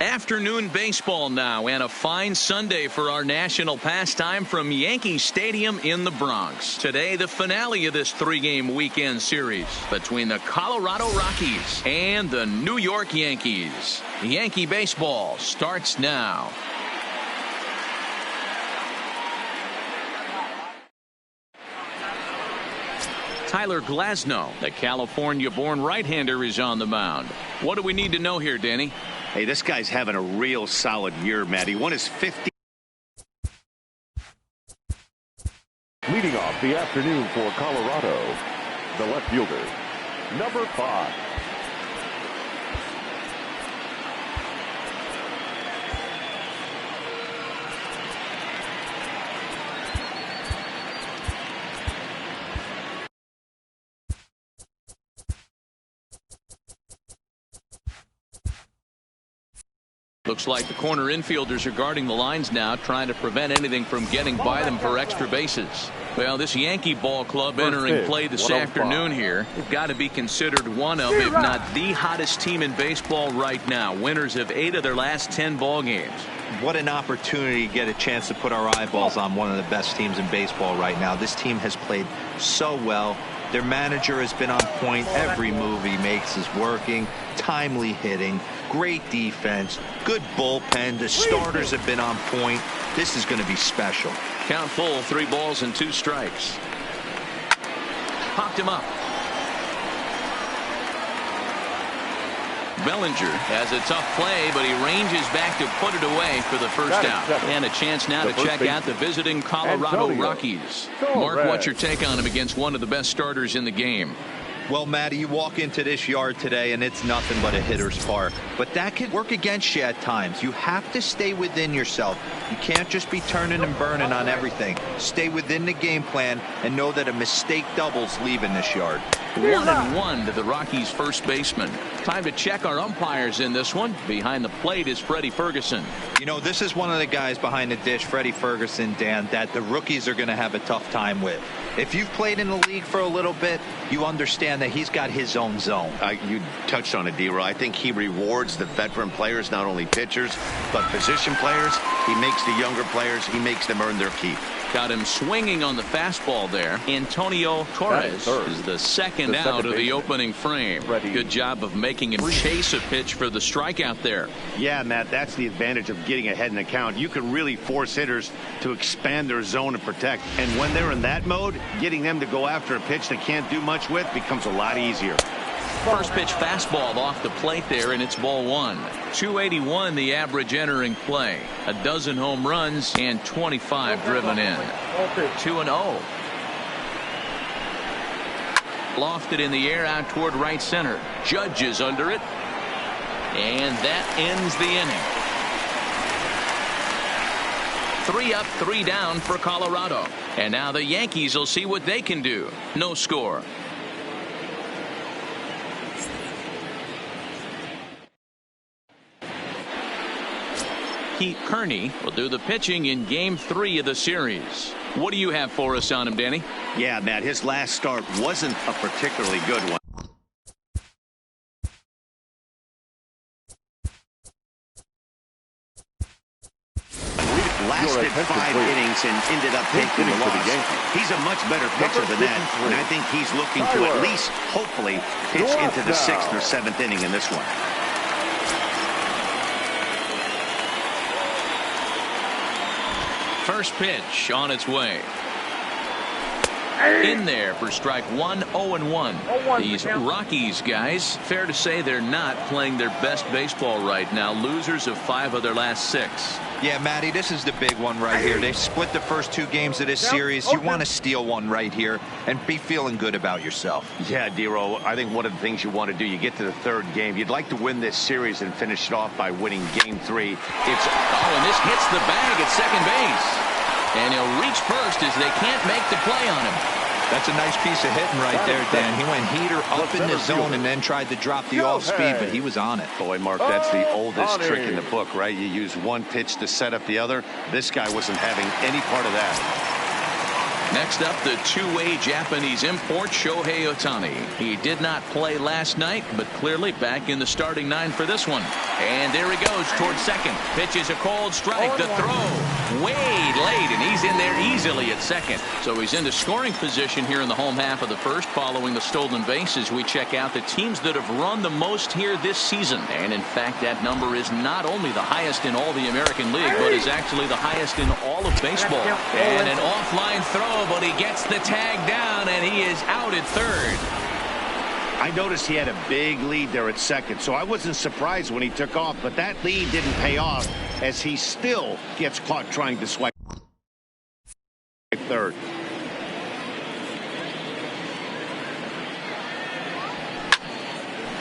Afternoon baseball now, and a fine Sunday for our national pastime from Yankee Stadium in the Bronx. Today, the finale of this three-game weekend series between the Colorado Rockies and the New York Yankees. Yankee baseball starts now. Tyler Glasnow, the California-born right-hander, is on the mound. What do we need to know here, Danny? Hey, this guy's having a real solid year, Matt. He won his 50. Leading off the afternoon for Colorado, the left fielder, number 5. Looks like the corner infielders are guarding the lines now, trying to prevent anything from getting by them for extra bases. Well, this Yankee ball club entering play this afternoon here, they've got to be considered one of, if not the hottest team in baseball right now. Winners of 8 of their last 10 ball games. What an opportunity to get a chance to put our eyeballs on one of the best teams in baseball right now. This team has played so well. Their manager has been on point. Every move he makes is working. Timely hitting, great defense, good bullpen. The starters have been on point. This is going to be special. Count full, 3 balls and 2 strikes. Popped him up. Bellinger has a tough play, but he ranges back to put it away for the first out. And a chance now to check out the visiting Colorado Rockies. Mark, what's your take on him against one of the best starters in the game? Well, Matty, you walk into this yard today and it's nothing but a hitter's park. But that can work against you at times. You have to stay within yourself. You can't just be turning and burning on everything. Stay within the game plan and know that a mistake doubles leaving this yard. 1-1 to the Rockies' first baseman. Time to check our umpires in this one. Behind the plate is Freddie Ferguson. You know, this is one of the guys behind the dish, Freddie Ferguson, Dan, that the rookies are going to have a tough time with. If you've played in the league for a little bit, you understand that he's got his own zone. You touched on it, D-Roy. I think he rewards the veteran players, not only pitchers, but position players. He makes the younger players, he makes them earn their keep. Got him swinging on the fastball there. Antonio Torres is the second out of the opening frame. Good job of making him chase a pitch for the strikeout there. Yeah, Matt, that's the advantage of getting ahead in the count. You can really force hitters to expand their zone and protect. And when they're in that mode, getting them to go after a pitch they can't do much with becomes a lot easier. First pitch fastball off the plate there, and it's ball 1. 281 the average entering play. A dozen home runs and 25 driven in. 2-0. Lofted in the air out toward right center. Judge is under it. And that ends the inning. 3 up, 3 down for Colorado. And now the Yankees will see what they can do. No score. Pete Kearney will do the pitching in Game 3 of the series. What do you have for us on him, Danny? Yeah, Matt, his last start wasn't a particularly good one. Lasted 5 innings and ended up taking the loss. He's a much better pitcher than that, and I think he's looking to at least, hopefully, pitch into the 6th or 7th inning in this one. First pitch on its way. In there for strike 1, 0-1. These Rockies guys, fair to say they're not playing their best baseball right now. Losers of 5 of their last 6. Yeah, Matty, this is the big one right here. They split the first 2 games of this series. You want to steal one right here and be feeling good about yourself. Yeah, Dero, I think one of the things you want to do, you get to the 3rd game. You'd like to win this series and finish it off by winning Game 3. And this hits the bag at second base. And he'll reach first as they can't make the play on him. That's a nice piece of hitting right there, Dan. He went heater up in the zone and then tried to drop the off speed, but he was on it. Boy, Mark, that's the oldest trick in the book, right? You use one pitch to set up the other. This guy wasn't having any part of that. Next up, the two-way Japanese import Shohei Ohtani. He did not play last night, but clearly back in the starting 9 for this one. And there he goes towards second. Pitches a cold strike. The throw way late, and he's in there easily at second. So he's into scoring position here in the home half of the first following the stolen base as we check out the teams that have run the most here this season. And in fact, that number is not only the highest in all the American League, but is actually the highest in all of baseball. And an offline throw, but he gets the tag down, and he is out at third. I noticed he had a big lead there at second, so I wasn't surprised when he took off, but that lead didn't pay off as he still gets caught trying to swipe third.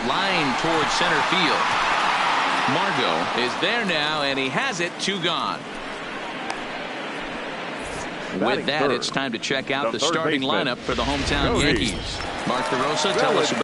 Line towards center field. Margot is there now, and he has it. 2 gone. With that, it's time to check out the starting lineup for the hometown Yankees. Mark DeRosa, tell us about.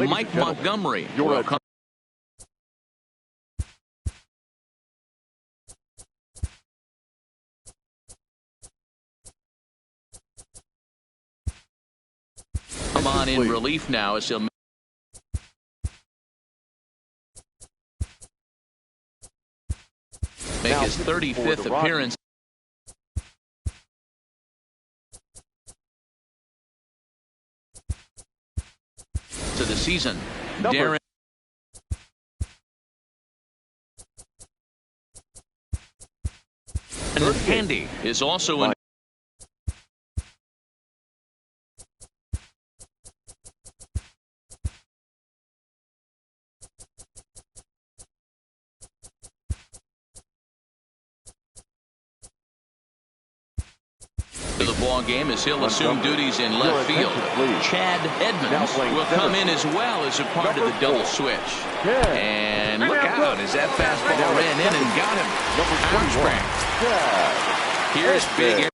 Mike Montgomery will come. Come on in relief now as he'll make his 35th appearance. To the season. Darren Handy is also in. To the ball game as he'll assume duties in left field. Chad Edmonds will come in as well as a part of the double switch. And look out as that fastball ran in and got him. Armstrong. Here's big.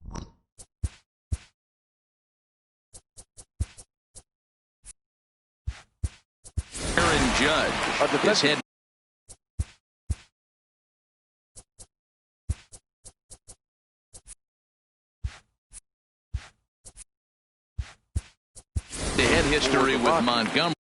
Aaron Judge. His head. The head history with Montgomery.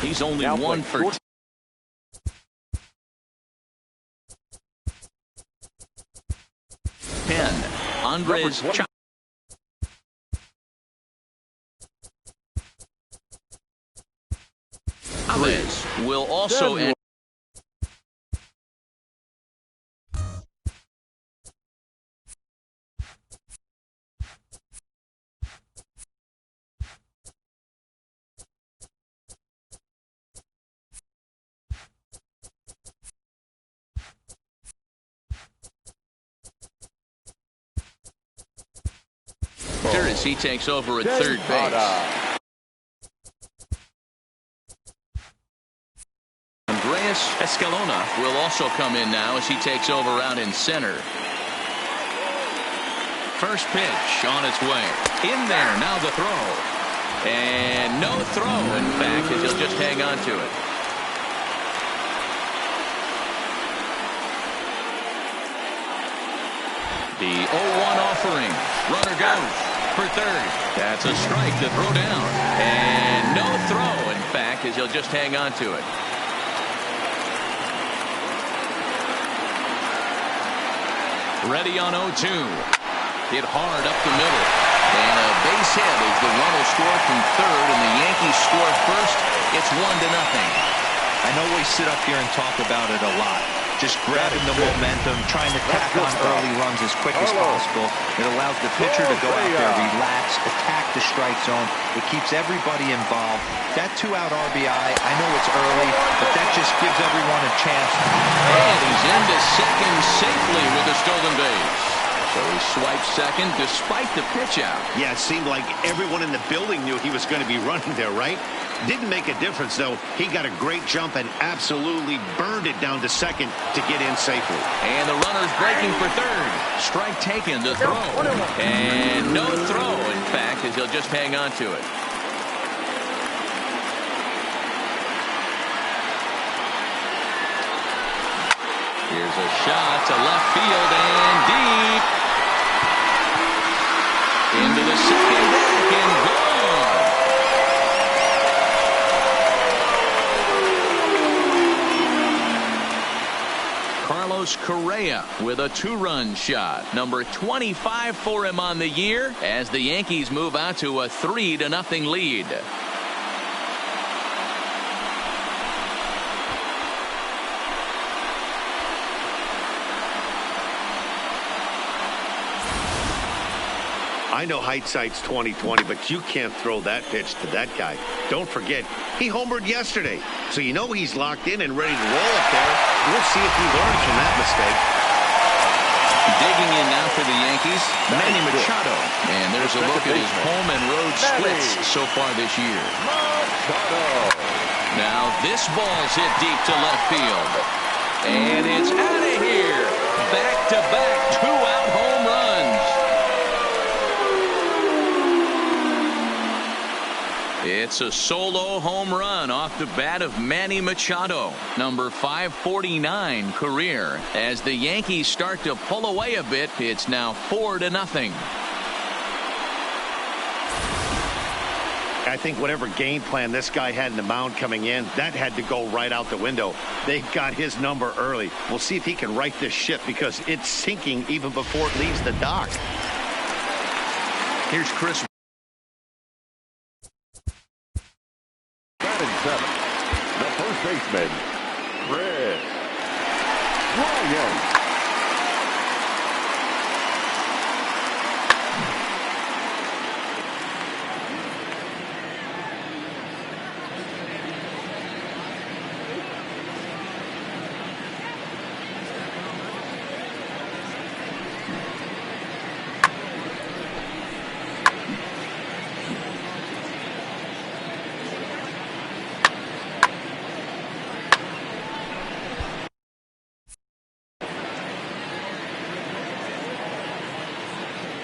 He's only 1 for 10. Andres Chavez will also end. As he takes over at third base. Andreas Escalona will also come in now as he takes over out in center. First pitch on its way. In there, now the throw. And no throw, in fact, as he'll just hang on to it. The 0-1 offering. Runner goes for third. That's a strike to throw down. And no throw, in fact, as he'll just hang on to it. Ready on 0-2. Hit hard up the middle. And a base hit as the run will score from third, and the Yankees score first It's 1-0. I know we sit up here and talk about it a lot. Just grabbing the momentum, trying to tack on early runs as quick as possible. It allows the pitcher to go out there, relax, attack the strike zone. It keeps everybody involved. That 2-out RBI, I know it's early, but that just gives everyone a chance. And he's into second safely with a stolen base. So he swipes second despite the pitch out. Yeah, it seemed like everyone in the building knew he was going to be running there, right? Didn't make a difference, though. He got a great jump and absolutely burned it down to second to get in safely. And the runner's breaking for third. Strike taken to throw. And no throw, in fact, as he'll just hang on to it. Here's a shot to left field and deep. Into the second deck and gone. Carlos Correa with a 2-run shot. Number 25 for him on the year as the Yankees move out to a 3-0 lead. I know hindsight's 20/20, but you can't throw that pitch to that guy. Don't forget, he homered yesterday, so you know he's locked in and ready to roll up there. We'll see if he learns from that mistake. Digging in now for the Yankees, Manny Machado. And there's a look at his home and road splits so far this year. Now this ball's hit deep to left field. And it's out of here. Back-to-back 2-out home runs. It's a solo home run off the bat of Manny Machado, number 549 career. As the Yankees start to pull away a bit, it's now 4-0. I think whatever game plan this guy had in the mound coming in, that had to go right out the window. They got his number early. We'll see if he can right this ship because it's sinking even before it leaves the dock. Here's Chris. The first baseman, Chris Ryan.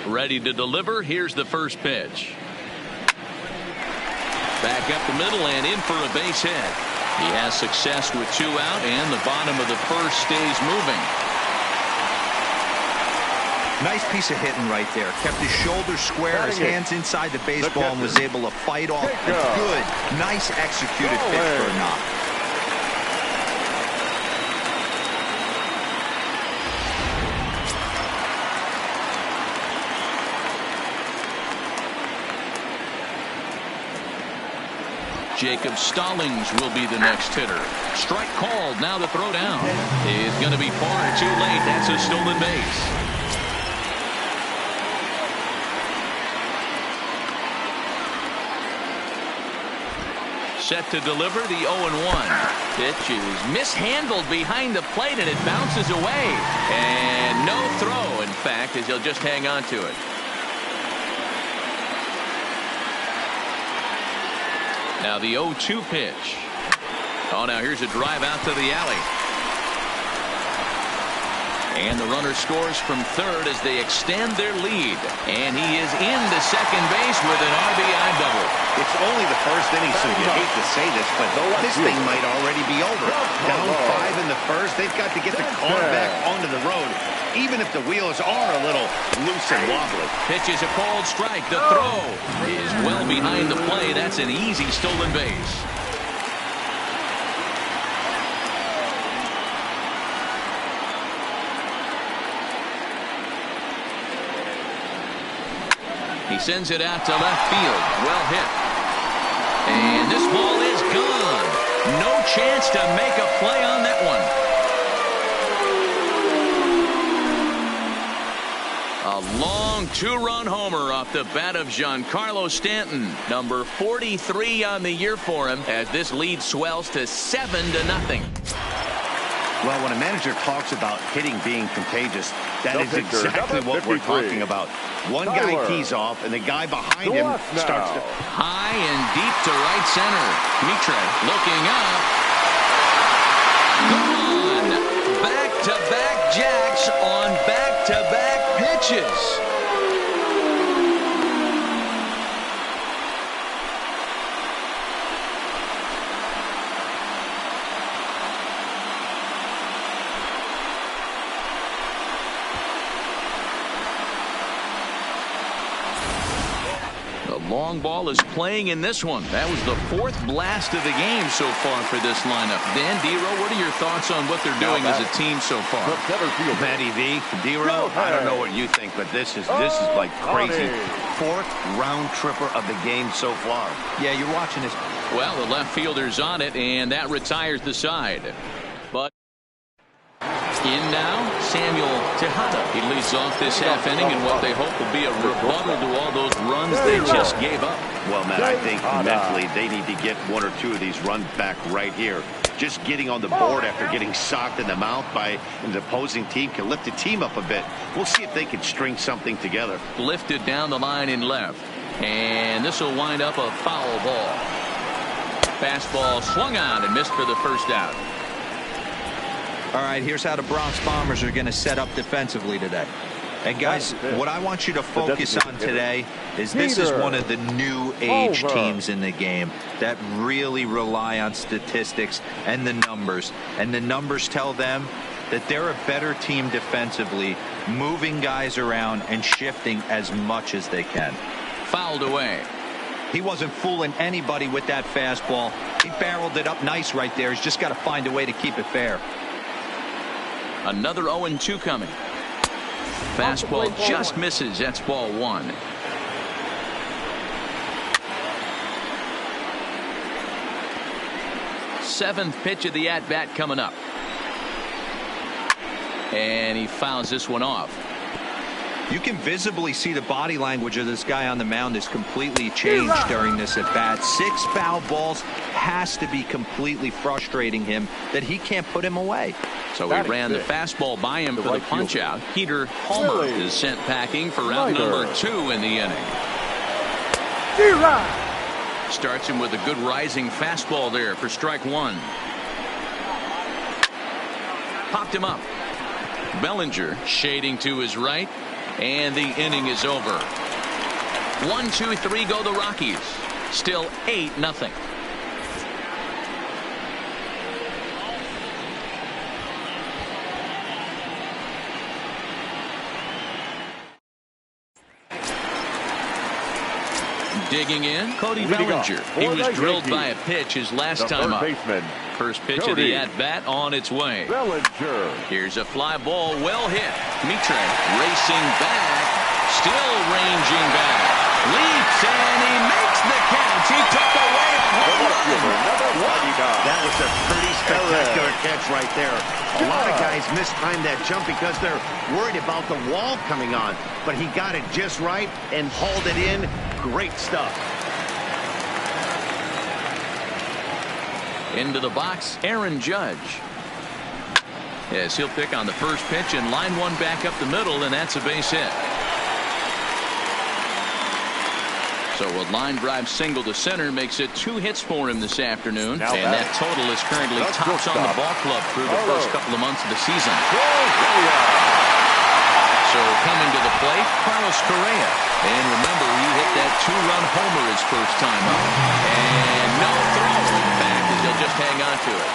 Ready to deliver. Here's the first pitch. Back up the middle and in for a base hit. He has success with 2 out and the bottom of the first stays moving. Nice piece of hitting right there. Kept his shoulders square, his hands inside the baseball, and was able to fight off a good, nice executed pitch for a knock. Jacob Stallings will be the next hitter. Strike called. Now the throw down is going to be far too late. That's a stolen base. Set to deliver the 0-1. Pitch is mishandled behind the plate and it bounces away. And no throw, in fact, as he'll just hang on to it. Now the 0-2 pitch. Oh, now here's a drive out to the alley. And the runner scores from third as they extend their lead. And he is into second base with an RBI double. It's only the first inning, so you hate to say this, but this thing might already be over. Down 5 in the first, they've got to get the car back onto the road, even if the wheels are a little loose and wobbly. Pitch is a cold strike. The throw is well behind the play. That's an easy stolen base. He sends it out to left field. Well hit. And this ball is gone. chance to make a play on that one. A long two-run homer off the bat of Giancarlo Stanton. Number 43 on the year for him as this lead swells to 7-0. Well, when a manager talks about hitting being contagious, that is exactly what we're talking about. One guy tees off, and the guy behind him starts to... High and deep to right center. Mitre looking up. Gone. Back-to-back jacks on back-to-back pitches. Long ball is playing in this one. That was the 4th blast of the game so far for this lineup. Dan Dero, what are your thoughts on what they're doing as a team so far? Matty V, Dero, I don't know what you think, but this is like crazy. 4th round tripper of the game so far. Yeah, you're watching this. Well, the left fielder's on it, and that retires the side. But in now, Samuel Tejada. He leads off this half inning in what they hope will be a rebuttal to all those runs they just gave up. Well, Matt, I think mentally they need to get 1 or 2 of these runs back right here. Just getting on the board after getting socked in the mouth by an opposing team can lift the team up a bit. We'll see if they can string something together. Lifted down the line in left. And this will wind up a foul ball. Fastball swung on and missed for the first out. All right, here's how the Bronx Bombers are going to set up defensively today. And guys, what I want you to focus on today is this is one of the new age teams in the game that really rely on statistics and the numbers. And the numbers tell them that they're a better team defensively, moving guys around and shifting as much as they can. Fouled away. He wasn't fooling anybody with that fastball. He barreled it up nice right there. He's just got to find a way to keep it fair. Another 0-2 coming. Fastball just misses. That's ball 1. Seventh pitch of the at-bat coming up. And he fouls this one off. You can visibly see the body language of this guy on the mound is completely changed during this at bat. 6 foul balls has to be completely frustrating him that he can't put him away. So he ran the fastball by him for the punch out. Peter Palmer is sent packing for out number 2 in the inning. Starts him with a good rising fastball there for strike 1. Popped him up. Bellinger shading to his right. And the inning is over. 1, 2, 3 go the Rockies. Still 8-0. Digging in, Cody Bellinger. He was drilled by a pitch his last time up. First pitch of the at-bat on its way. Bellinger. Here's a fly ball, well hit. Mitre racing back, still ranging back. Leaps and he makes the catch. He took away a home run. That was a pretty spectacular catch right there. A lot of guys mistime that jump because they're worried about the wall coming on. But he got it just right and hauled it in. Great stuff. Into the box, Aaron Judge. Yes, he'll pick on the first pitch and line one back up the middle, and that's a base hit. So a line drive single to center makes it 2 hits for him this afternoon. And that total is currently tops on the ball club through the first couple of months of the season. So coming to the plate, Carlos Correa. And remember, he hit that 2-run homer his first time up. And no throw. Back as he'll just hang on to it.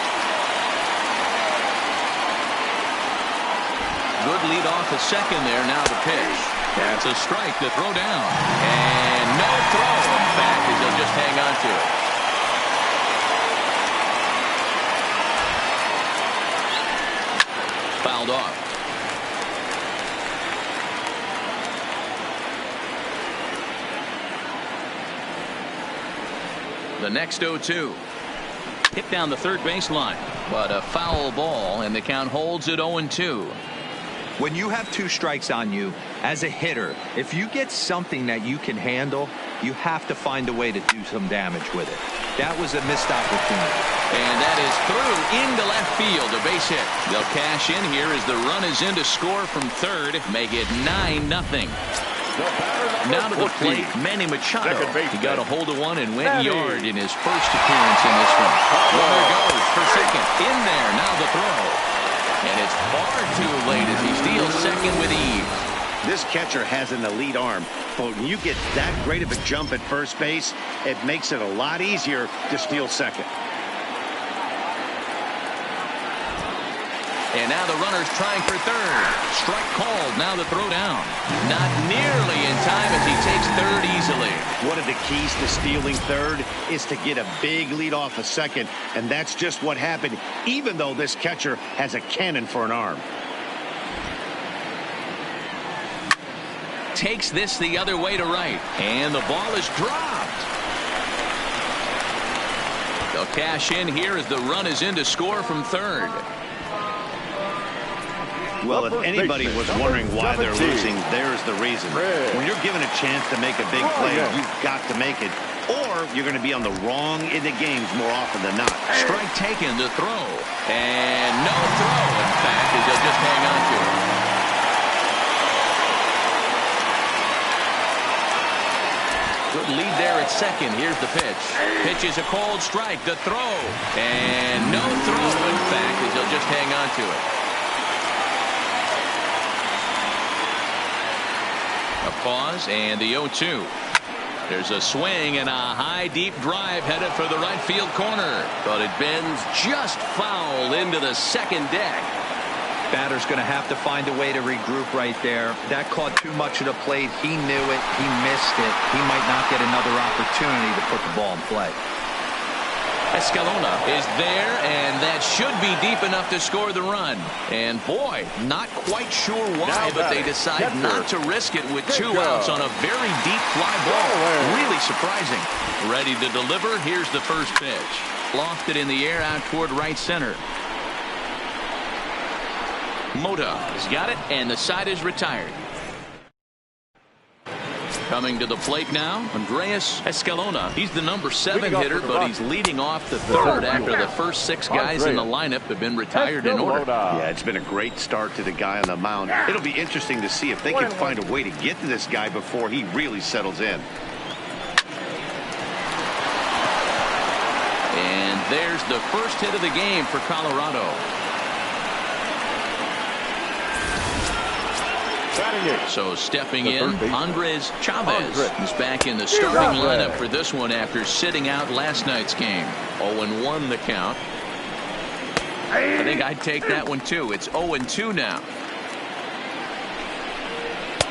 Good lead off the second there. Now the pitch. That's a strike to throw down. And no throw. Back as he'll just hang on to it. Fouled off. The next 0-2. hit down the third baseline, but a foul ball, and the count holds at 0-2. When you have 2 strikes on you as a hitter, if you get something that you can handle, you have to find a way to do some damage with it. That was a missed opportunity. And that is through into left field, a base hit. They'll cash in here as the run is in to score from third, make it 9-0. Now to the plate, Manny Machado. He got a hold of one and went yard in his first appearance in this one. Runner goes for second. In there, now the throw. And it's far too late as he steals second with ease. This catcher has an elite arm, but when you get that great of a jump at first base, it makes it a lot easier to steal second. And now the runner's trying for third. Strike called. Now the throw down. Not nearly in time as he takes third easily. One of the keys to stealing third is to get a big lead off a second, and that's just what happened, even though this catcher has a cannon for an arm. Takes this the other way to right. And the ball is dropped. They'll cash in here as the run is in to score from third. Well, if anybody was wondering why they're losing, there's the reason. When you're given a chance to make a big play, you've got to make it, or you're going to be on the wrong end of games more often than not. Strike taken to throw. And no throw, in fact, as they'll just hang on to it. Good lead there at second. Here's the pitch. Pitch is a cold strike. The throw. And no throw, in fact, as they'll just hang on to it. A pause and the 0-2. There's a swing and a high deep drive headed for the right field corner, but it bends just foul into the second deck. Batter's going to have to find a way to regroup right there. That caught too much of the plate. He knew it. He missed it. He might not get another opportunity to put the ball in play. Escalona is there, and that should be deep enough to score the run. And boy, not quite sure why, but they decide not to risk it with 2 outs on a very deep fly ball. Really surprising. Ready to deliver. Here's the first pitch. Lofted in the air out toward right center. Mota has got it, and the side is retired. Coming to the plate now, Andreas Escalona. He's the number 7 hitter, but he's leading off the third after the first 6 guys in the lineup have been retired in order. Yeah, it's been a great start to the guy on the mound. It'll be interesting to see if they can find a way to get to this guy before he really settles in. And there's the first hit of the game for Colorado. So stepping in, Andres Chavez is back in the starting lineup for this one after sitting out last night's game. 0-1 the count. I think I'd take that one too. It's 0-2 now.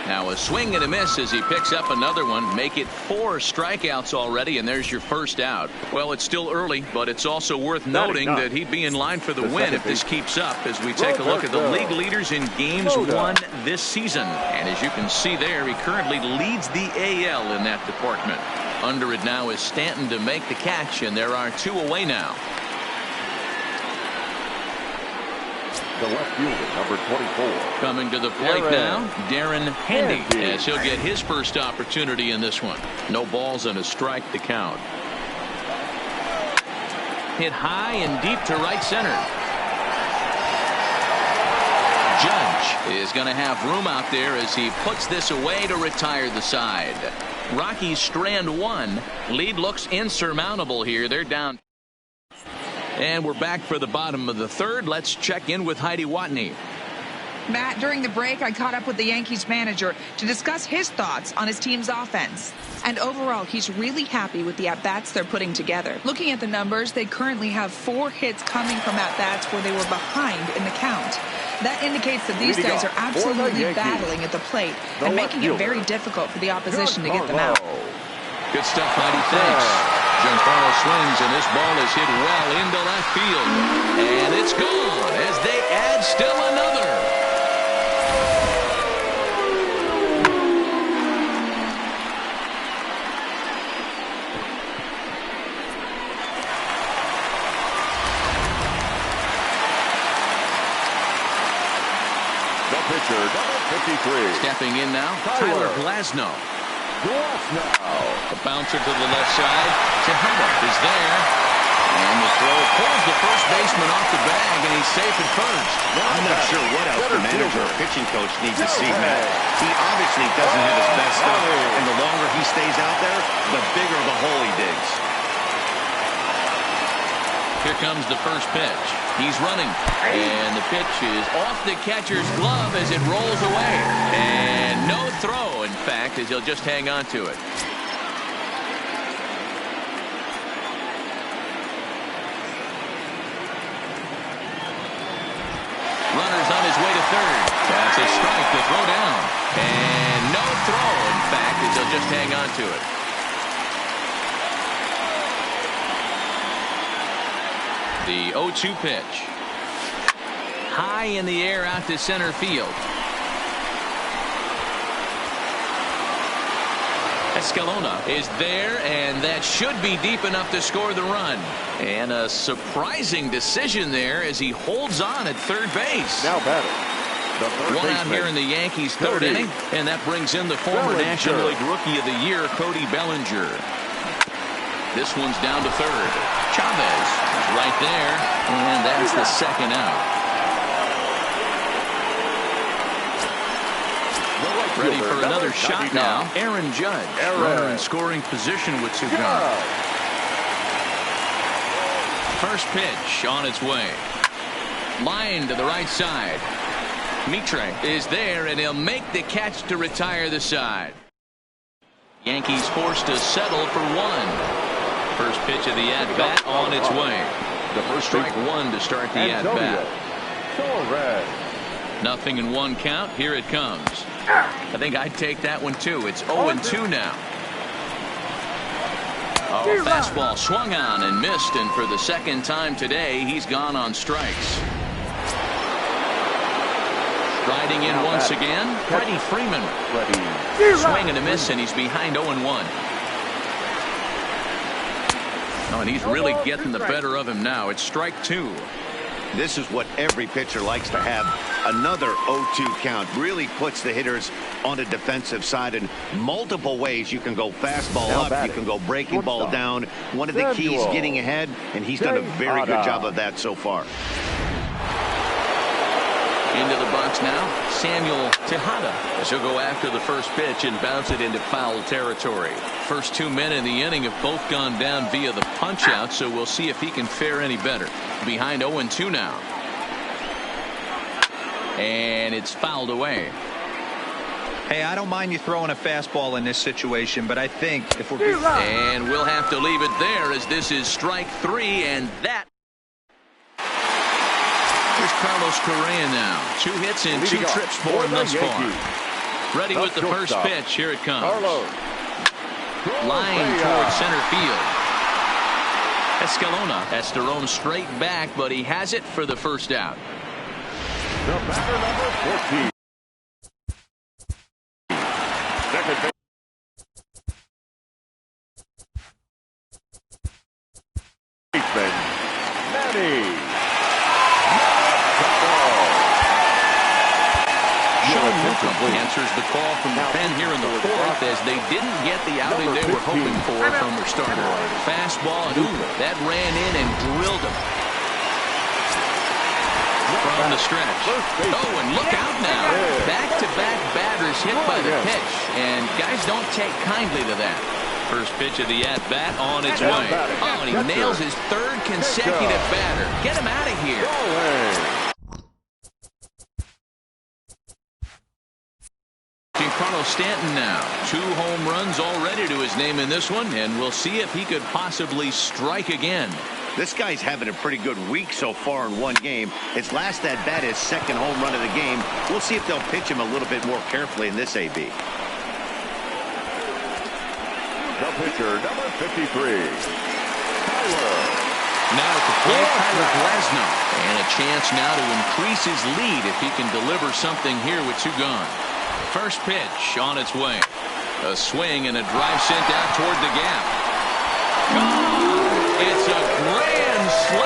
Now a swing and a miss as he picks up another one. Make it 4 strikeouts already, and there's your first out. Well, it's still early, but it's also worth noting that he'd be in line for the win if this keeps up as we take a look at the league leaders in games won this season. And as you can see there, he currently leads the AL in that department. Under it now is Stanton to make the catch, and there are 2 away now. The left fielder, number 24. Coming to the plate now, Darren Handy, as he'll get his first opportunity in this one. No balls and a strike to count. Hit high and deep to right center. Judge is going to have room out there as he puts this away to retire the side. Rockies strand 1. Lead looks insurmountable here. They're down. And we're back for the bottom of the third. Let's check in with Heidi Watney. Matt, during the break, I caught up with the Yankees manager to discuss his thoughts on his team's offense. And overall, he's really happy with the at-bats they're putting together. Looking at the numbers, they currently have 4 hits coming from at-bats where they were behind in the count. That indicates that these guys are absolutely battling at the plate and making it very difficult for the opposition to get them out. Good stuff, Heidi. Thanks. Giancarlo swings, and this ball is hit well into left field. And it's gone as they add still another. pitcher, number 53. Stepping in now, Tyler Glasnow. A bouncer to the left side. Tejada is there. And the throw pulls the first baseman off the bag, and he's safe at first. I'm not sure what else the manager or pitching coach needs to see, Matt. He obviously doesn't have his best stuff, and the longer he stays out there, the bigger the hole he digs. Here comes the first pitch. He's running, and the pitch is off the catcher's glove as it rolls away. And no throw, in fact, as he'll just hang on to it. Runner's on his way to third. That's a strike to throw down. And no throw, in fact, as he'll just hang on to it. The 0-2 pitch. High in the air out to center field. Escalona is there, and that should be deep enough to score the run. And a surprising decision there as he holds on at third base. Now batting, the third One out baseman, here in the Yankees' third inning, and that brings in the former National League Rookie of the Year, Cody Bellinger. This one's down to third. Chavez is right there, and that's the second out. Ready for another shot now. Aaron Judge. Runner in scoring position with two guns. First pitch on its way. Line to the right side. Mitre is there, and he'll make the catch to retire the side. Yankees forced to settle for one. First pitch of the at-bat on its way. The first strike one to start the at-bat. Nothing in one count. Here it comes. I think I'd take that one too. It's 0-2 now. Oh, fastball swung on and missed, and for the second time today, he's gone on strikes. Striding in once again, Freddie Freeman. Swing and a miss, and he's behind 0-1. Oh, and he's really getting the better of him now. It's strike two. This is what every pitcher likes to have. Another 0-2 count really puts the hitters on the defensive side in multiple ways. You can go fastball up, you can go breaking ball down. One of the keys getting ahead, and he's done a very good job of that so far. Into the box now, Samuel Tejada, as he'll go after the first pitch and bounce it into foul territory. First 2 men in the inning have both gone down via the punch-out, so we'll see if he can fare any better. Behind 0-2 now. And it's fouled away. Hey, I don't mind you throwing a fastball in this situation, but I think if we're... And we'll have to leave it there as this is strike three, and that... Here's Carlos Correa now. 2 hits and 2 trips for him thus far. Ready with the first pitch. Here it comes. Line towards center field. Escalona has to roam straight back, but he has it for the first out. The batter, number 14. Second baseman, Manny. Answers the call from the pen here in the fourth as they didn't get the outing they were hoping for from their starter. Fastball, and that ran in and drilled him. From the stretch. Oh, and look out now. Back-to-back batters hit by the pitch, and guys don't take kindly to that. First pitch of the at-bat on its way. Oh, and he nails his third consecutive batter. Get him out of here. Giancarlo Stanton now. 2 home runs already to his name in this one, and we'll see if he could possibly strike again. This guy's having a pretty good week so far in one game. His last at-bat is second home run of the game. We'll see if they'll pitch him a little bit more carefully in this AB. The pitcher, number 53. Tyler. Now at the plate, Tyler Glasnow. And a chance now to increase his lead if he can deliver something here with 2 gone. First pitch on its way. A swing and a drive sent out toward the gap. Gone! It's a grand slam! 2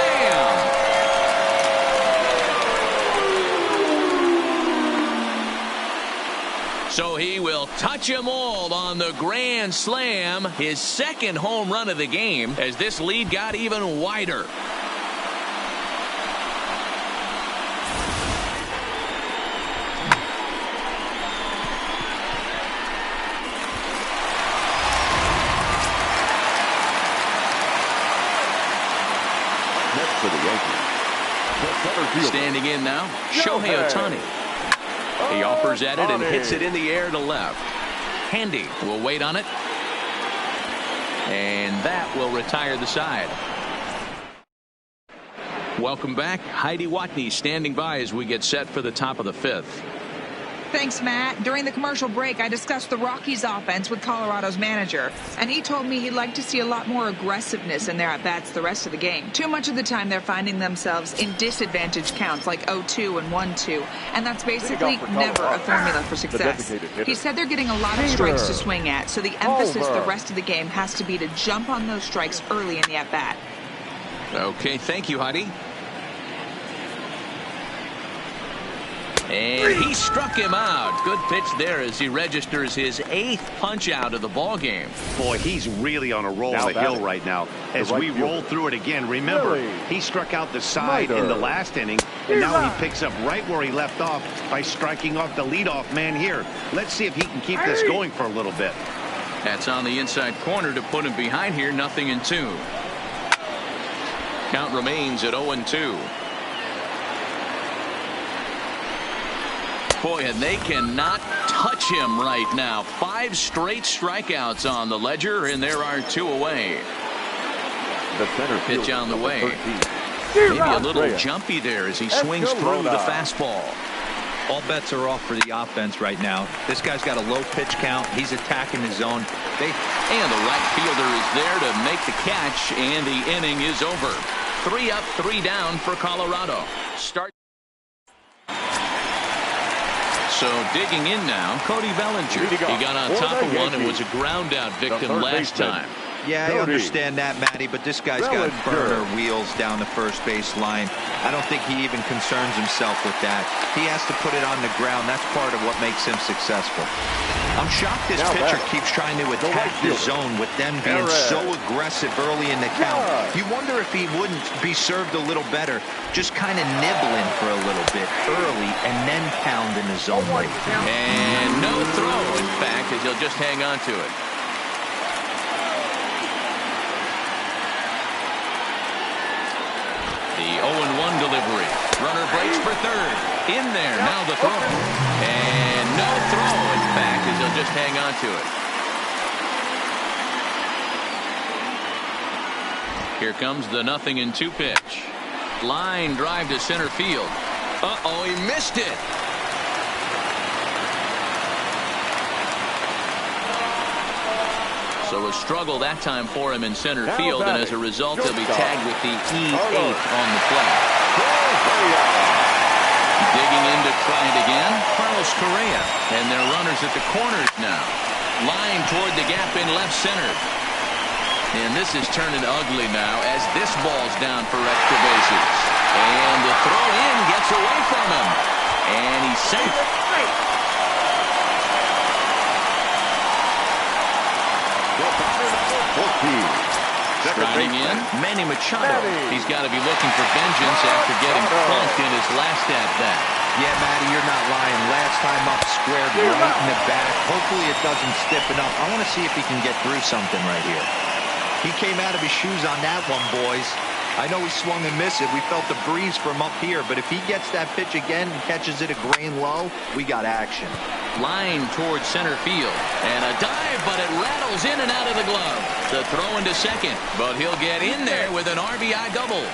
touch 'em all on the grand slam. His second home run of the game as this lead got even wider. Next for the Yankees, the center fielder. Standing in now, Shohei Ohtani. He offers at it and hits it in the air to left. Handy will wait on it. And that will retire the side. Welcome back. Heidi Watney standing by as we get set for the top of the fifth. Thanks, Matt. During the commercial break, I discussed the Rockies' offense with Colorado's manager, and he told me he'd like to see a lot more aggressiveness in their at-bats the rest of the game. Too much of the time, they're finding themselves in disadvantaged counts like 0-2 and 1-2, and that's basically never a formula for success. He said they're getting a lot of strikes to swing at, so the emphasis the rest of the game has to be to jump on those strikes early in the at-bat. Okay, thank you, Heidi. And he struck him out. Good pitch there as he registers his 8th punch out of the ball game. Boy, he's really on a roll on the hill right now. As we roll through it again, remember, he struck out the side in the last inning, and now he picks up right where he left off by striking off the leadoff man here. Let's see if he can keep this going for a little bit. That's on the inside corner to put him behind here. 0-2. Count remains at 0-2. Boy, and they cannot touch him right now. 5 straight strikeouts on the ledger, and there are 2 away. The center pitch fielder, on the way. 13. Maybe a little jumpy there as he swings through the fastball. All bets are off for the offense right now. This guy's got a low pitch count. He's attacking the zone. And the right fielder is there to make the catch, and the inning is over. 3 up, 3 down for Colorado. So digging in now, Cody Bellinger. He got on top of one and was a ground out victim last time. Yeah, I understand that, Matty, but this guy's got burner wheels down the first base line. I don't think he even concerns himself with that. He has to put it on the ground. That's part of what makes him successful. I'm shocked this pitcher keeps trying to attack the zone with them being so aggressive early in the count. You wonder if he wouldn't be served a little better, just kind of nibbling for a little bit early and then pounding the zone late. And no throw, in fact, as he'll just hang on to it. The 0-1 delivery. Runner breaks for third. In there, now the throw. And no throw, in fact, as he'll just hang on to it. Here comes the 0-2 pitch. Line drive to center field. Uh-oh, he missed it. So a struggle that time for him in center field, and as a result, he'll be tagged with the E8 on the play. Digging in to try it again, Carlos Correa. And their runners at the corners now. Line toward the gap in left center. And this is turning ugly now as this ball's down for extra bases. And the throw in gets away from him. And he's safe. Striding in, Manny Machado. He's got to be looking for vengeance after getting punked in his last at-bat. Yeah, Matty, you're not lying. Last time up, squared right in the back. Hopefully it doesn't stiffen up. I want to see if he can get through something right here. He came out of his shoes on that one, boys. I know he swung and missed it. We felt the breeze from up here, but if he gets that pitch again and catches it a grain low, we got action. Line towards center field. And a dive, but it rattles in and out of the glove. The throw into second, but he'll get in there with an RBI double.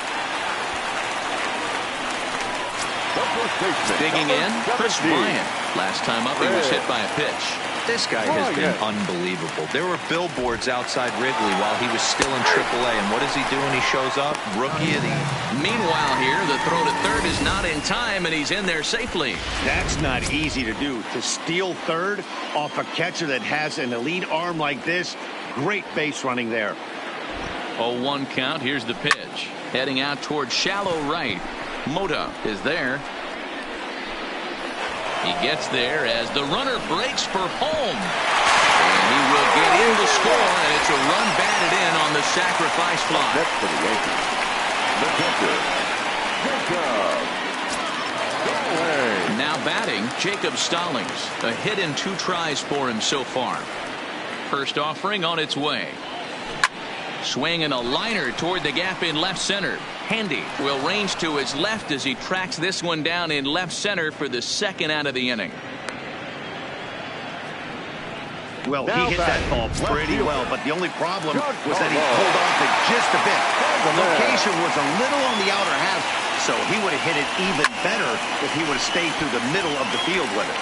Digging in, Chris Bryant. Last time up, he was hit by a pitch. This guy has been unbelievable. There were billboards outside Wrigley while he was still in AAA, and what does he do when he shows up? Rookie of the year. Meanwhile here, the throw to third is not in time, and he's in there safely. That's not easy to do. To steal third off a catcher that has an elite arm like this, great base running there. 0-1 count. Here's the pitch. Heading out towards shallow right. Mota is there. He gets there as the runner breaks for home. And he will get in to score, and it's a run batted in on the sacrifice fly. That's for the Yankees. The catcher, Jacob. Now batting, Jacob Stallings. A hit and 2 tries for him so far. First offering on its way. Swinging a liner toward the gap in left center. Handy will range to his left as he tracks this one down in left center for the second out of the inning. Well, he hit that ball pretty well, but the only problem was that he pulled off it just a bit. The location was a little on the outer half, so he would have hit it even better if he would have stayed through the middle of the field with it.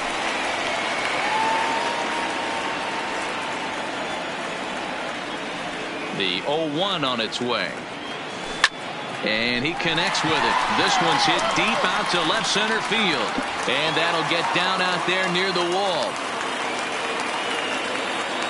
The 0-1 on its way. And he connects with it. This one's hit deep out to left center field. And that'll get down out there near the wall.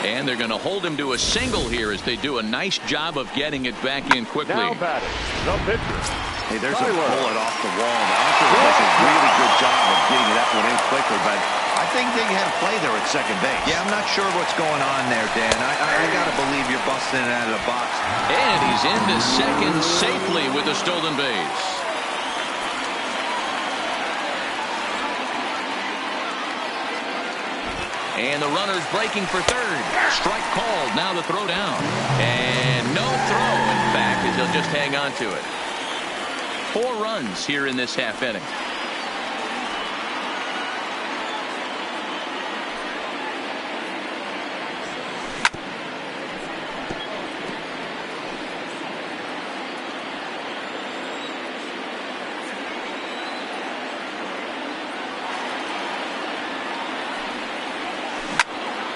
And they're going to hold him to a single here as they do a nice job of getting it back in quickly. Now batting, the pitcher. Hey, there's a bullet off the wall. The outfielder does a really good job of getting that one in quickly, but I think they had a play there at second base. Yeah, I'm not sure what's going on there, Dan. I got to believe you're busting it out of the box. And he's into second safely with a stolen base. And the runner's breaking for third. Strike called. Now the throw down. And no throw, in fact, as he'll just hang on to it. 4 runs here in this half inning.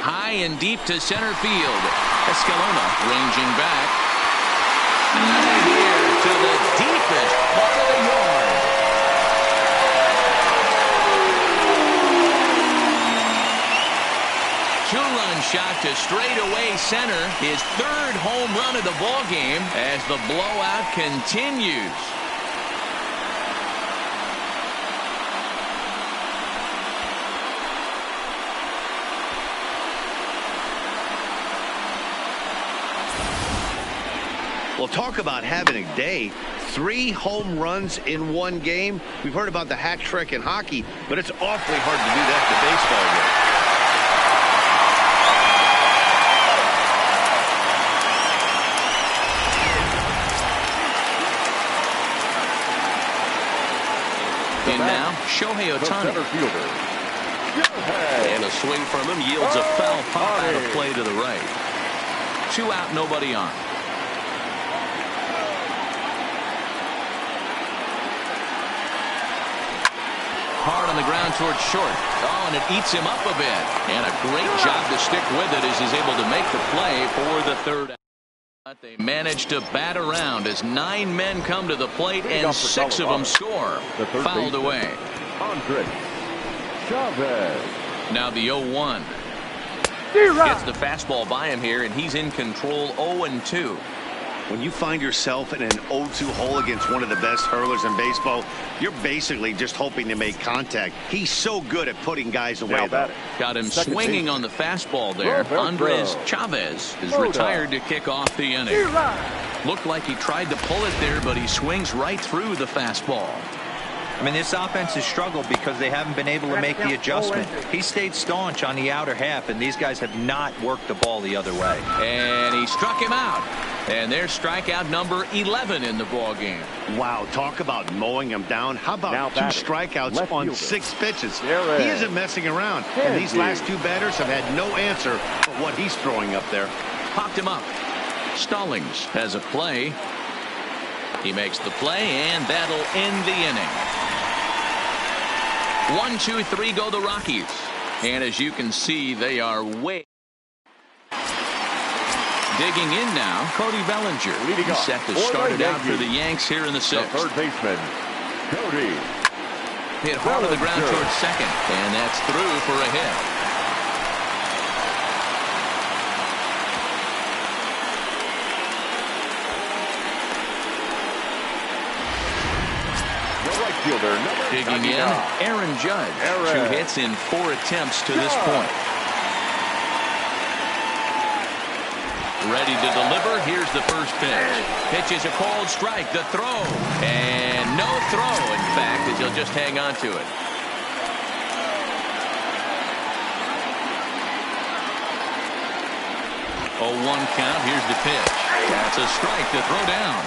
High and deep to center field. Escalona ranging back. And here to the deepest part of the yard. Two-run shot to straightaway center. His 3rd home run of the ball game as the blowout continues. Well, talk about having a day. 3 home runs in one game. We've heard about the hat trick in hockey, but it's awfully hard to do that in the baseball game. And now, Shohei Ohtani. And a swing from him yields a foul pop out of play to the right. 2 out, nobody on. Hard on the ground towards short. Oh, and it eats him up a bit. And a great job to stick with it as he's able to make the play for the 3rd. But they manage to bat around as 9 men come to the plate and 6 of them score. Fouled away. Andre Chavez. Now the 0-1. Gets the fastball by him here, and he's in control 0-2. When you find yourself in an 0-2 hole against one of the best hurlers in baseball, you're basically just hoping to make contact. He's so good at putting guys away, though. Got him swinging on the fastball there. Andres Chavez is retired to kick off the inning. Looked like he tried to pull it there, but he swings right through the fastball. I mean, this offense has struggled because they haven't been able to make the adjustment. He stayed staunch on the outer half, and these guys have not worked the ball the other way. And he struck him out. And there's strikeout number 11 in the ball game. Wow, talk about mowing him down. How about 2 strikeouts on 6 pitches? He isn't messing around. And these last 2 batters have had no answer for what he's throwing up there. Popped him up. Stallings has a play. He makes the play, and that'll end the inning. 1, 2, 3 go the Rockies. And as you can see, they are way. Digging in now, Cody Bellinger. He's set to start it out for the Yanks here in the 6th. The 3rd baseman, Cody. Hit hard on the ground towards second, and that's through for a hit. right fielder, number Digging 99. in, Aaron Judge. 2 hits in 4 attempts to this point. Ready to deliver. Here's the first pitch. Pitch is a called strike. The throw. And no throw, in fact, as he'll just hang on to it. Oh, 1 count. Here's the pitch. That's a strike to throw down.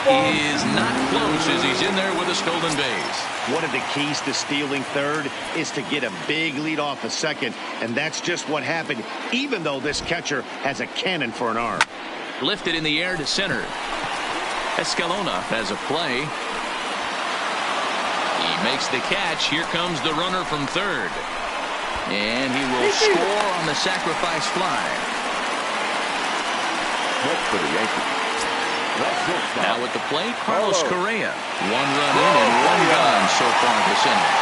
He is not close as he's in there with a stolen base. One of the keys to stealing third is to get a big lead off a second, and that's just what happened, even though this catcher has a cannon for an arm. Lifted in the air to center. Escalona has a play. He makes the catch. Here comes the runner from third. And he will score on the sacrifice fly. Next for the Yankees. Now at the plate, Carlos Correa. 1 run in and 1 gone so far this inning.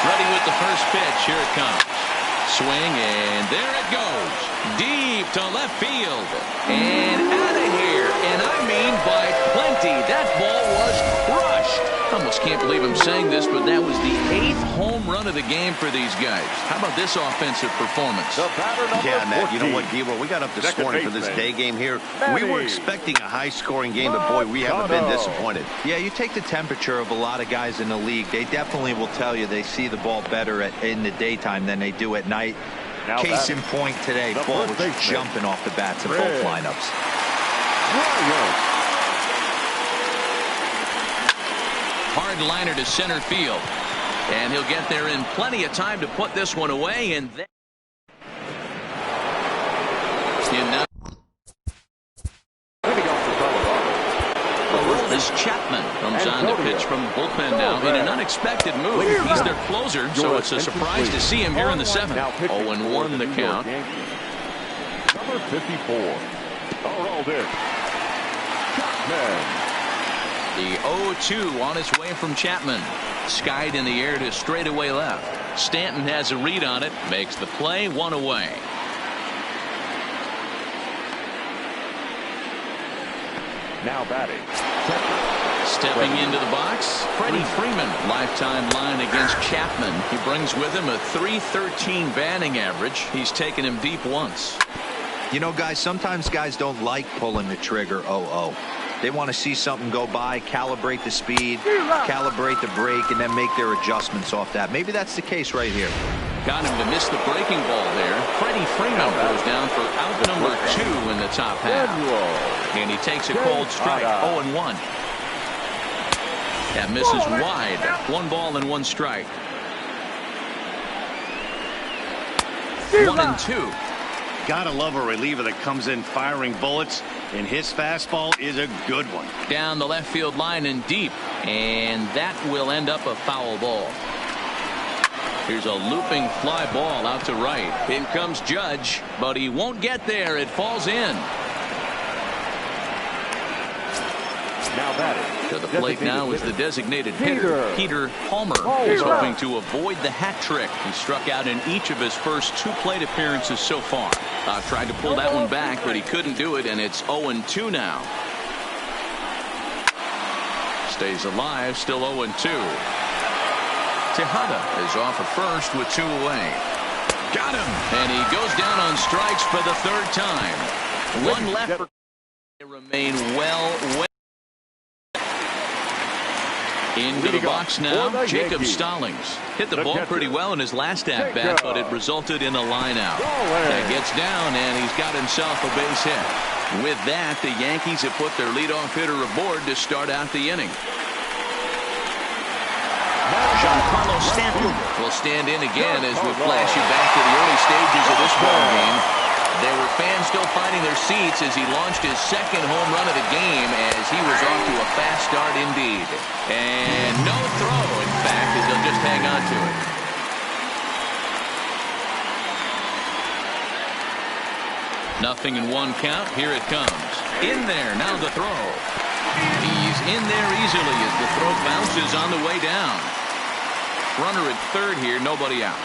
Ready with the first pitch. Here it comes. Swing, and there it goes. Deep to left field. And out of here. And I mean by plenty. That ball was crushed. I almost can't believe I'm saying this, but that was the 8th home run of the game for these guys. How about this offensive performance? Yeah, Matt, you know what, Gilbert? We got up this morning for this day game here. We were expecting a high-scoring game, but boy, we haven't been disappointed. Yeah, you take the temperature of a lot of guys in the league. They definitely will tell you they see the ball better in the daytime than they do at night. Case in point today, ball was jumping off the bats in both lineups. Hard liner to center field. And he'll get there in plenty of time to put this one away. And then as Chapman comes on to pitch from the bullpen now in an unexpected move. He's their closer, so it's a surprise to see him here in the 7th. 0-1 the count. Number 54. Alden Chapman. The 0-2 on its way from Chapman. Skied in the air to straightaway left. Stanton has a read on it. Makes the play. 1 away. Now batting. Stepping into the box, Freddie Freeman. Lifetime line against Chapman. He brings with him a .313 batting average. He's taken him deep once. You know, guys, sometimes guys don't like pulling the trigger 0-0. They want to see something go by, calibrate the speed, calibrate the break, and then make their adjustments off that. Maybe that's the case right here. Got him to miss the breaking ball there. Freddie Freeman goes down for out number 2 in the top half. And he takes a cold strike. 0-1. That misses wide. 1 ball and 1 strike. 1-2. Gotta love a reliever that comes in firing bullets, and his fastball is a good one. Down the left field line and deep, and that will end up a foul ball. Here's a looping fly ball out to right. In comes Judge, but he won't get there. It falls in. Now batting. To the plate now is the designated hitter, Peter Palmer. He's hoping to avoid the hat trick. He struck out in each of his first 2 plate appearances so far. Tried to pull that one back, but he couldn't do it, and it's 0-2 now. Stays alive, still 0-2. Tejada is off at first with 2 away. Got him! And he goes down on strikes for the 3rd time. 1 left. They remain well. Into the box now, Jacob Stallings. Hit the ball pretty well in his last at-bat, but it resulted in a line-out. That gets down, and he's got himself a base hit. With that, the Yankees have put their leadoff hitter aboard to start out the inning. Giancarlo Stanton will stand in again as we flash you back to the early stages of this ball game. There were fans still finding their seats as he launched his 2nd home run of the game as he was off to a fast start indeed. And no throw, in fact, as he'll just hang on to it. Nothing in 1 count. Here it comes. In there. Now the throw. He's in there easily as the throw bounces on the way down. Runner at 3rd here. Nobody out.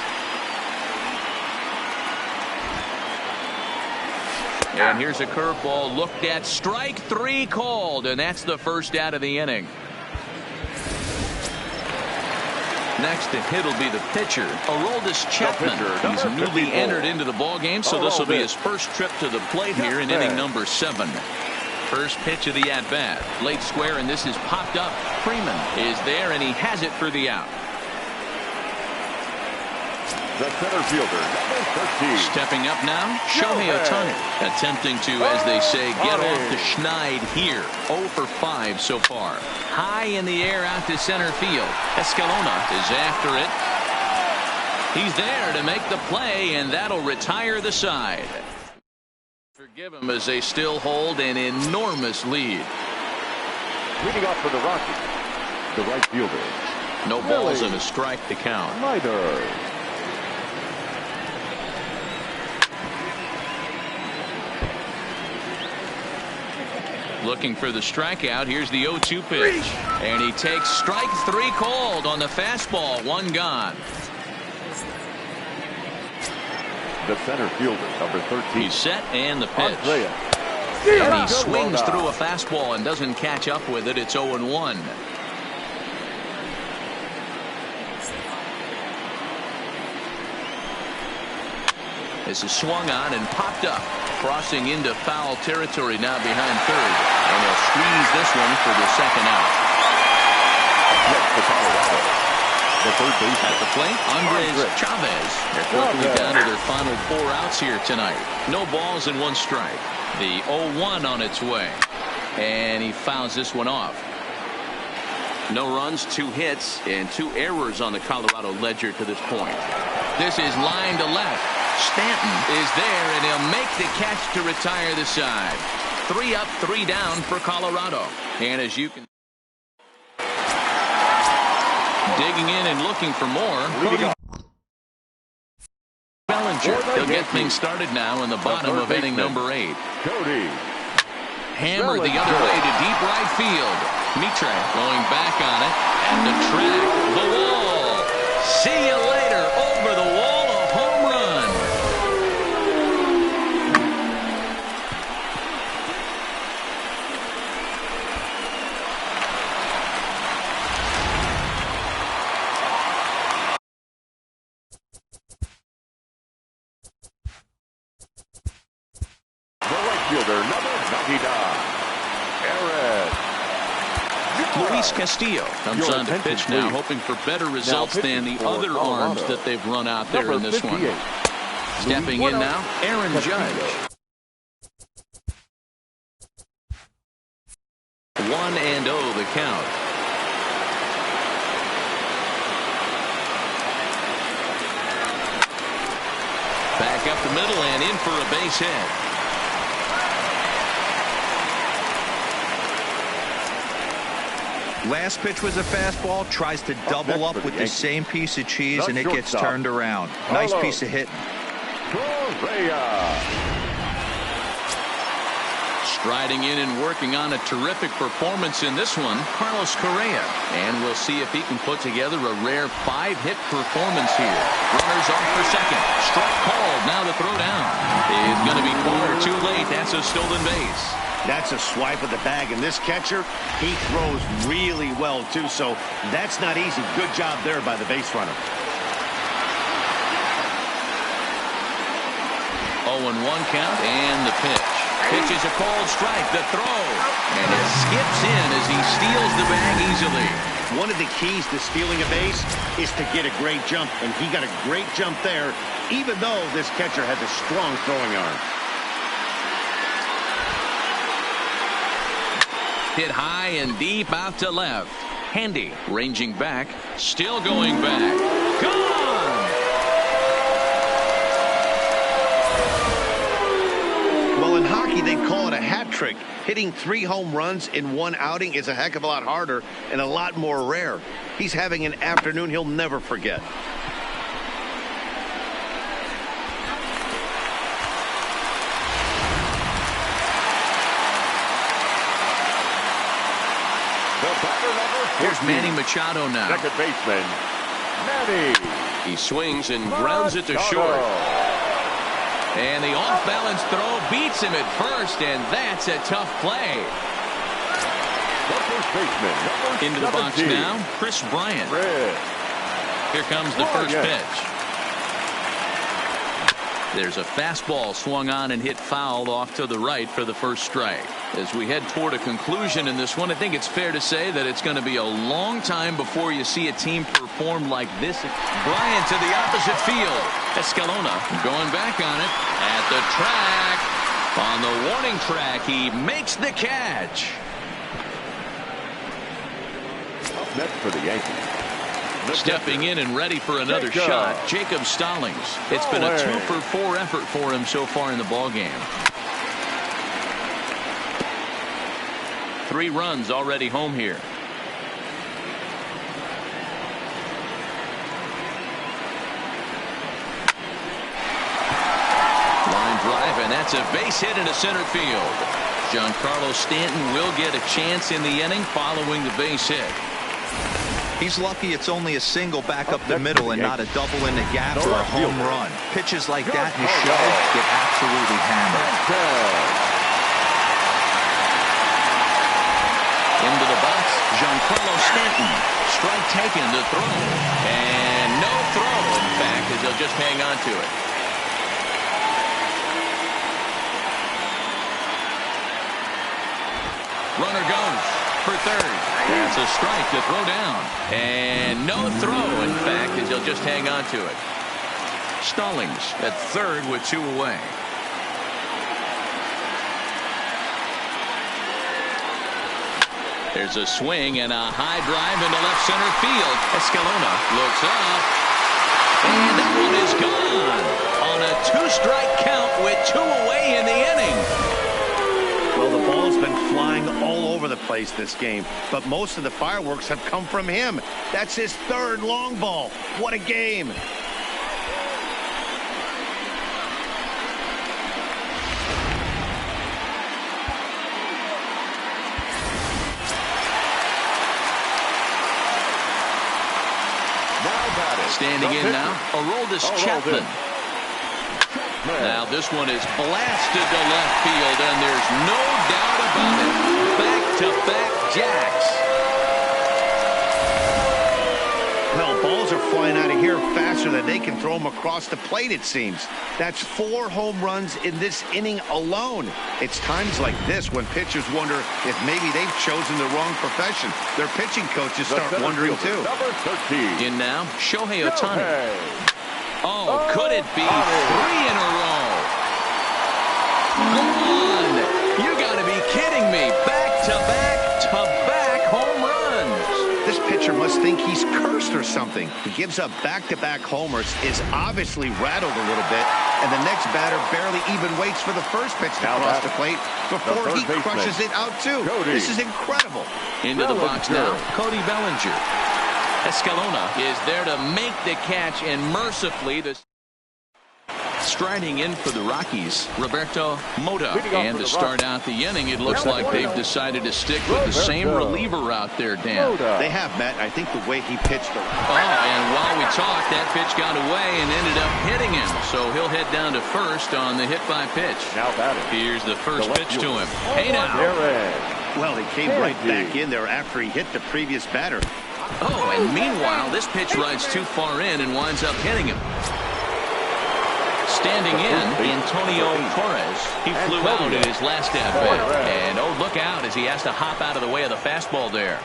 And here's a curveball looked at. Strike 3 called, and that's the first out of the inning. Next to hit will be the pitcher, Aroldis Chapman. He's newly entered into the ball game, so this will be his first trip to the plate here in inning number 7. First pitch of the at-bat. Late square, and this is popped up. Freeman is there, and he has it for the out. The center fielder, number 13. Stepping up now, Shohei Ohtani. Attempting to, as they say, get off the schneid here. 0 for 5 so far. High in the air out to center field. Escalona is after it. He's there to make the play, and that'll retire the side. Forgive him as they still hold an enormous lead. Leading off for the Rockies, the right fielder. No balls and a strike to count. Neither. Looking for the strikeout. Here's the 0-2 pitch. And he takes strike 3 called on the fastball. 1 gone. The center fielder, number 13. He's set, and the pitch. And he swings through a fastball and doesn't catch up with it. It's 0-1. This is swung on and popped up. Crossing into foul territory now behind third. And they'll squeeze this one for the second out. The Colorado. The third base at the plate, Andres Chavez. They're quickly down to their final 4 outs here tonight. No balls and 1 strike. The 0-1 on its way. And he fouls this one off. No runs, 2 hits, and 2 errors on the Colorado ledger to this point. This is line to left. Stanton is there, and he'll make the catch to retire the side. 3 up, 3 down for Colorado. And as you can digging in and looking for more. Bellinger. He'll get things started now in the bottom of inning number 8. Cody. Hammered the other way to deep right field. Mitre going back on it. At the track, the wall. See you later. Over the wall, a home run. Fielder number 99, Aaron. Luis Castillo comes on to pitch now, hoping for better results than the other arms that they've run out there in this one. Stepping in now, Aaron Judge. 1-0 the count. Back up the middle and in for a base hit. Last pitch was a fastball, tries to double up with the same piece of cheese, and it gets turned around. Nice piece of hitting. Striding in and working on a terrific performance in this one, Carlos Correa. And we'll see if he can put together a rare 5-hit performance here. Runners off for second. Strike called. Now the throw down is going to be far too late. That's a stolen base. That's a swipe of the bag, and this catcher, he throws really well, too, so that's not easy. Good job there by the base runner. 0-1 count, and the pitch. Pitch is a called strike, the throw, and it skips in as he steals the bag easily. One of the keys to stealing a base is to get a great jump, and he got a great jump there, even though this catcher has a strong throwing arm. Hit high and deep out to left. Handy ranging back. Still going back. Gone! Well, in hockey, they call it a hat trick. Hitting 3 home runs in 1 outing is a heck of a lot harder and a lot more rare. He's having an afternoon he'll never forget. Here's Manny Machado now. Second baseman, Manny. He swings and grounds it to short. And the off-balance throw beats him at first, and that's a tough play. The first baseman, number Into the box 17. now, Chris Bryant. Here comes the first pitch. There's a fastball swung on and hit foul off to the right for the first strike. As we head toward a conclusion in this one, I think it's fair to say that it's going to be a long time before you see a team perform like this. Bryant to the opposite field. Escalona going back on it at the track. On the warning track, he makes the catch. Up next for the Yankees. Stepping in and ready for another shot, Jacob Stallings. It's been a 2-for-4 effort for him so far in the ballgame. 3 runs already home here. Line drive, and that's a base hit into center field. Giancarlo Stanton will get a chance in the inning following the base hit. He's lucky it's only a single back up the middle and not a double in the gap or a home run. Pitches like that in the show get absolutely hammered. Into the box, Giancarlo Stanton. Strike taken to throw. And no throw, in fact, as he'll just hang on to it. Runner goes for third. That's a strike to throw down. And no throw, in fact, as he'll just hang on to it. Stallings at third with 2 away. There's a swing and a high drive into left center field. Escalona looks up. And that one is gone on a 2-strike count with 2 away in the inning. Well, the ball's been flying all over the place this game, but most of the fireworks have come from him. That's his 3rd long ball. What a game. Standing in now, Aroldis Chapman. Now this one is blasted to left field, and there's no doubt about it. Back-to-back jacks. Well, balls are flying out of here faster than they can throw them across the plate, it seems. That's 4 home runs in this inning alone. It's times like this when pitchers wonder if maybe they've chosen the wrong profession. Their pitching coaches start wondering too. In now, Shohei Ohtani. Oh, could it be 3 in a row? Gone! You gotta be kidding me. Back-to-back home runs. This pitcher must think he's cursed or something. He gives up back-to-back homers, is obviously rattled a little bit, and the next batter barely even waits for the first pitch to cross the plate before he crushes it out too. This is incredible. Into the box now, Cody Bellinger. Escalona is there to make the catch, and mercifully striding in for the Rockies, Roberto Mota. And to start out the inning, it looks like they've decided to stick with the same reliever out there, Dan. They have, Matt. I think the way he pitched the... and while we talked, that pitch got away and ended up hitting him. So he'll head down to first on the hit by pitch. Here's the first pitch to him. Hey now. Well, he came right back in there after he hit the previous batter. Oh, and meanwhile, this pitch rides too far in and winds up hitting him. Standing in, Antonio Torres. He flew out in his last at-bat. And, oh, look out as he has to hop out of the way of the fastball there.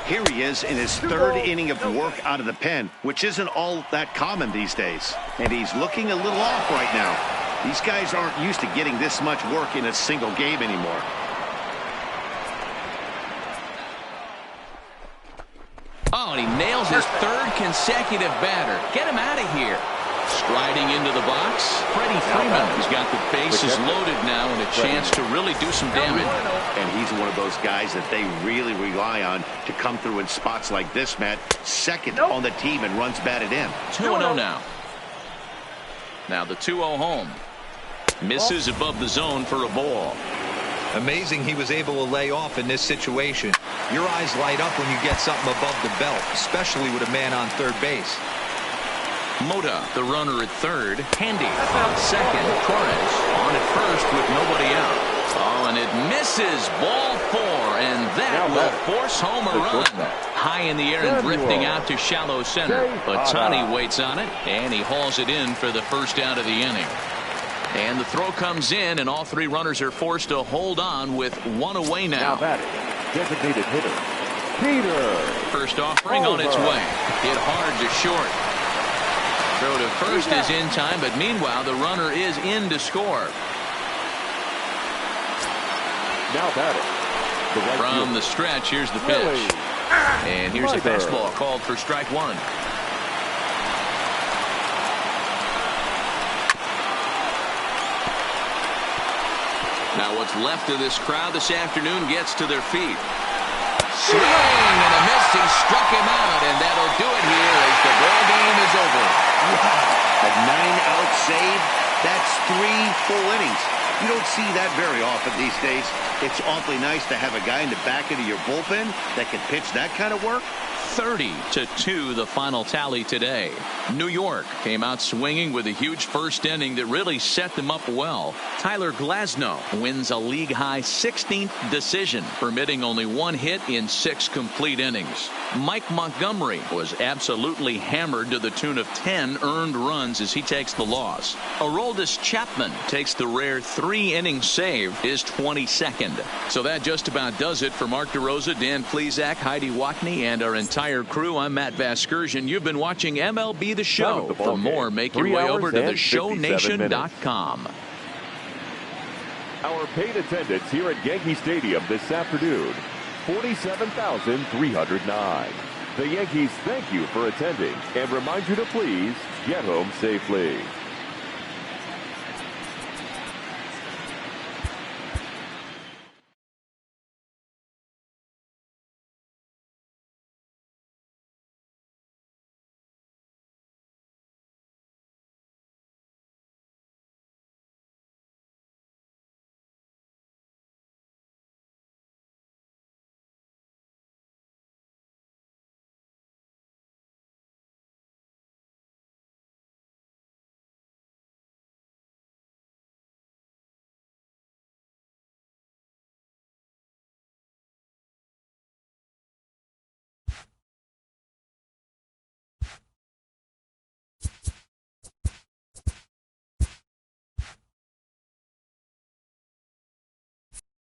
Here he is in his 3rd inning of work out of the pen, which isn't all that common these days. And he's looking a little off right now. These guys aren't used to getting this much work in a single game anymore. Oh, and he nails his 3rd consecutive batter. Get him out of here. Striding into the box, Freddie Freeman. He's got the bases loaded now and a chance to really do some damage. And he's one of those guys that they really rely on to come through in spots like this, Matt. 2nd on the team and runs batted in. 2-0 now. Now the 2-0 home. Misses above the zone for a ball. Amazing he was able to lay off in this situation. Your eyes light up when you get something above the belt, especially with a man on third base. Mota, the runner at third. Handy out second. Torres on at first with nobody out. Oh, and it misses. Ball 4, and that will force home a run. high in the air and drifting out to shallow center. Ohtani waits on it, and he hauls it in for the first out of the inning. And the throw comes in, and all three runners are forced to hold on with one away now. Now batting, designated hitter, Peter. First offering on its way. Hit hard to short. Throw to first is in time, but meanwhile the runner is in to score. Now batting, the right From fielder, the stretch, here's the pitch. And here's a fastball called for strike one. Now what's left of this crowd this afternoon gets to their feet. Swing and a miss. He struck him out, and that'll do it here as the ball game is over. Wow. A 9-out save. That's 3 full innings. You don't see that very often these days. It's awfully nice to have a guy in the back end of your bullpen that can pitch that kind of work. 30-2 the final tally today. New York came out swinging with a huge first inning that really set them up well. Tyler Glasnow wins a league-high 16th decision, permitting only 1 hit in 6 complete innings. Mike Montgomery was absolutely hammered to the tune of 10 earned runs as he takes the loss. Aroldis Chapman takes the rare 3-inning save, his 22nd. So that just about does it for Mark DeRosa, Dan Plesac, Heidi Watney, and our entire crew. I'm Matt Vasgersian. You've been watching MLB The Show. For more, make your way over to theshownation.com. Our paid attendance here at Yankee Stadium this afternoon, 47,309. The Yankees thank you for attending and remind you to please get home safely.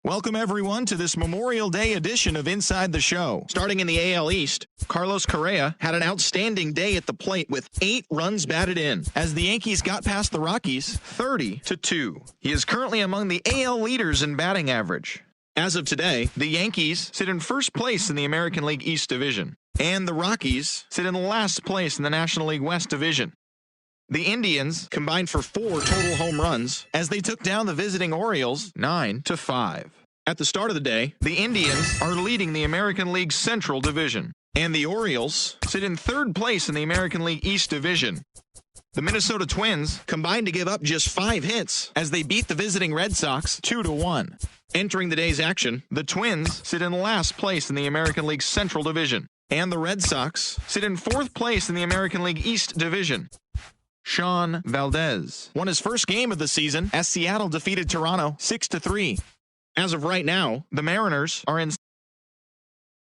Welcome, everyone, to this Memorial Day edition of Inside the Show. Starting in the AL East, Carlos Correa had an outstanding day at the plate with 8 runs batted in, as the Yankees got past the Rockies 30-2. He is currently among the AL leaders in batting average. As of today, the Yankees sit in first place in the American League East Division, and the Rockies sit in last place in the National League West Division. The Indians combined for 4 total home runs as they took down the visiting Orioles 9-5. At the start of the day, the Indians are leading the American League Central Division, and the Orioles sit in third place in the American League East Division. The Minnesota Twins combined to give up just 5 hits as they beat the visiting Red Sox 2-1. Entering the day's action, the Twins sit in last place in the American League Central Division, and the Red Sox sit in 4th place in the American League East Division. Sean Valdez won his first game of the season as Seattle defeated Toronto 6-3. As of right now, the Mariners are in